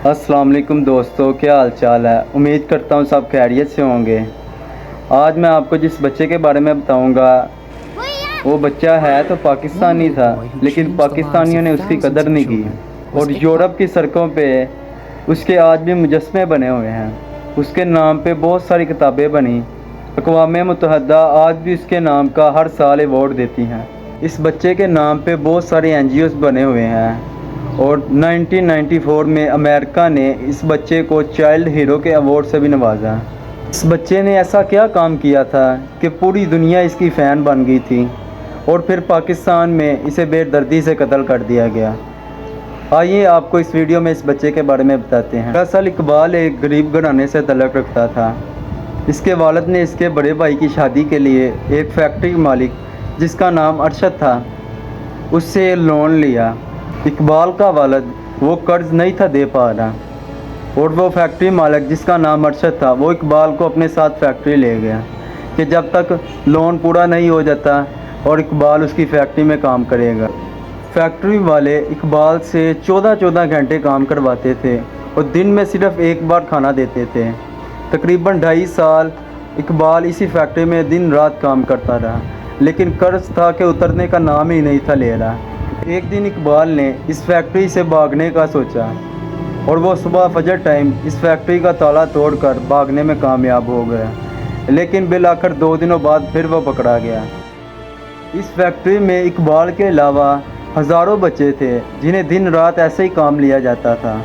अस्सलाम वालेकुम दोस्तों, क्या हाल चाल है। उम्मीद करता हूँ सब खैरियत से होंगे। आज मैं आपको जिस बच्चे के बारे में बताऊँगा वो बच्चा है तो पाकिस्तानी था, लेकिन पाकिस्तानियों ने उसकी कदर नहीं की और यूरोप की सड़कों पे उसके आज भी मुजस्मे बने हुए हैं। उसके नाम पे बहुत सारी किताबें बनी। अक़वाम मुत्तहिदा आज भी उसके नाम का हर साल अवार्ड देती हैं। इस बच्चे के नाम पे बहुत सारे NGOs बने हुए हैं और 1994 में अमेरिका ने इस बच्चे को चाइल्ड हीरो के अवार्ड से भी नवाजा। इस बच्चे ने ऐसा क्या काम किया था कि पूरी दुनिया इसकी फ़ैन बन गई थी और फिर पाकिस्तान में इसे बेदर्दी से कत्ल कर दिया गया। आइए आपको इस वीडियो में इस बच्चे के बारे में बताते हैं। दरअसल इकबाल एक गरीब घराने से तल्लुक़ रखता था। इसके वालिद ने इसके बड़े भाई की शादी के लिए एक फैक्ट्री के मालिक जिसका नाम अरशद था उससे लोन लिया। इकबाल का वालिद वो कर्ज़ नहीं था दे पा रहा और वो फैक्ट्री मालिक जिसका नाम अरशद था वो इकबाल को अपने साथ फैक्ट्री ले गया कि जब तक लोन पूरा नहीं हो जाता और इकबाल उसकी फैक्ट्री में काम करेगा। फैक्ट्री वाले इकबाल से 14-14 घंटे काम करवाते थे और दिन में सिर्फ एक बार खाना देते थे। तकरीबन 2.5 साल इकबाल इसी फैक्ट्री में दिन रात काम करता रहा, लेकिन कर्ज था कि उतरने का नाम ही नहीं था ले रहा। एक दिन इकबाल ने इस फैक्ट्री से भागने का सोचा और वो सुबह फजर टाइम इस फैक्ट्री का ताला तोड़कर भागने में कामयाब हो गया, लेकिन बिल आखिर 2 दिनों बाद फिर वो पकड़ा गया। इस फैक्ट्री में इकबाल के अलावा हज़ारों बच्चे थे जिन्हें दिन रात ऐसे ही काम लिया जाता था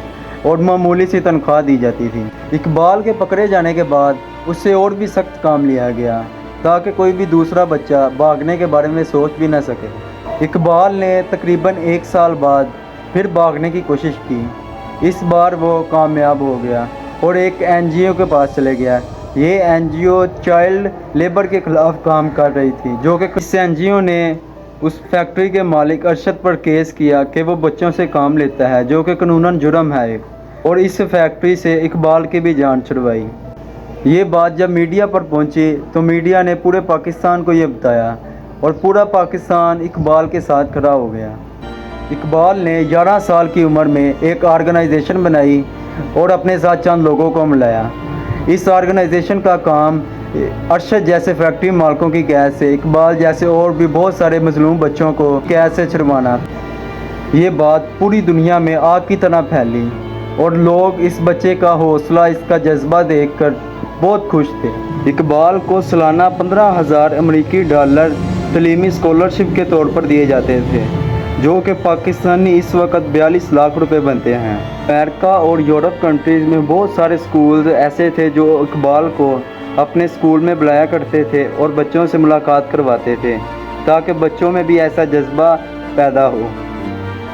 और मामूली सी तनख्वाह दी जाती थी। इकबाल के पकड़े जाने के बाद उससे और भी सख्त काम लिया गया ताकि कोई भी दूसरा बच्चा भागने के बारे में सोच भी न सके। इकबाल ने तकरीबन 1 साल बाद फिर भागने की कोशिश की। इस बार वो कामयाब हो गया और एक NGO के पास चले गया। ये NGO चाइल्ड लेबर के ख़िलाफ़ काम कर रही थी, जो कि इस NGO ने उस फैक्ट्री के मालिक अरशद पर केस किया कि वो बच्चों से काम लेता है, जो कि कानूनन जुर्म है, और इस फैक्ट्री से इकबाल की भी जान छुड़वाई। ये बात जब मीडिया पर पहुंची तो मीडिया ने पूरे पाकिस्तान को ये बताया और पूरा पाकिस्तान इकबाल के साथ खड़ा हो गया। इकबाल ने 11 साल की उम्र में एक ऑर्गेनाइजेशन बनाई और अपने साथ चंद लोगों को मिलाया। इस ऑर्गेनाइजेशन का काम अरशद जैसे फैक्ट्री मालिकों की कैद से इकबाल जैसे और भी बहुत सारे मजलूम बच्चों को कैद से छुड़वाना। ये बात पूरी दुनिया में आग की तरह फैली और लोग इस बच्चे का हौसला, इसका जज्बा देखकर बहुत खुश थे। इकबाल को सालाना 15,000 अमेरिकी डॉलर तलीमी स्कॉलरशिप के तौर पर दिए जाते थे, जो कि पाकिस्तानी इस वक्त 42 लाख रुपए बनते हैं। अमेरिका और यूरोप कंट्रीज़ में बहुत सारे स्कूल्स ऐसे थे जो इकबाल को अपने स्कूल में बुलाया करते थे और बच्चों से मुलाकात करवाते थे ताकि बच्चों में भी ऐसा जज्बा पैदा हो।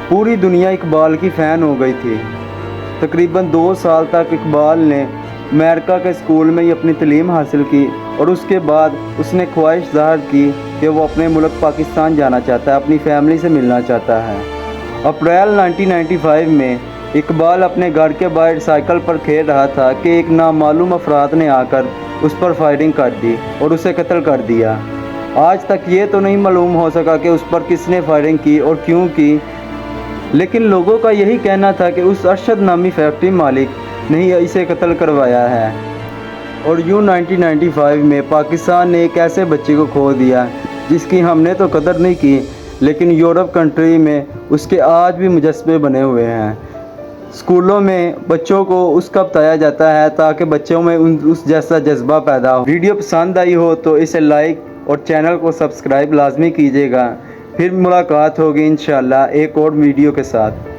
पूरी दुनिया इकबाल की फ़ैन हो गई थी। तकरीबन 2 साल तक इकबाल ने अमेरिका के स्कूल में ही अपनी तालीम हासिल की और उसके बाद उसने ख्वाहिश ज़ाहिर की कि वो अपने मुल्क पाकिस्तान जाना चाहता है, अपनी फैमिली से मिलना चाहता है। अप्रैल 1995 में इकबाल अपने घर के बाहर साइकिल पर खेल रहा था कि एक नामालूम अफराद ने आकर उस पर फायरिंग कर दी और उसे कत्ल कर दिया। आज तक ये तो नहीं मालूम हो सका कि उस पर किसने फायरिंग की और क्यों की, लेकिन लोगों का यही कहना था कि उस अरशद नामी फैक्ट्री मालिक ने ही इसे कत्ल करवाया है। और यूँ 1995 में पाकिस्तान ने एक ऐसे बच्चे को खो दिया जिसकी हमने तो कदर नहीं की, लेकिन यूरोप कंट्री में उसके आज भी मुजस्मे बने हुए हैं। स्कूलों में बच्चों को उसका बताया जाता है ताकि बच्चों में उस जैसा जज्बा पैदा हो। वीडियो पसंद आई हो तो इसे लाइक और चैनल को सब्सक्राइब लाजमी कीजिएगा। फिर मुलाकात होगी इंशाल्लाह एक और वीडियो के साथ।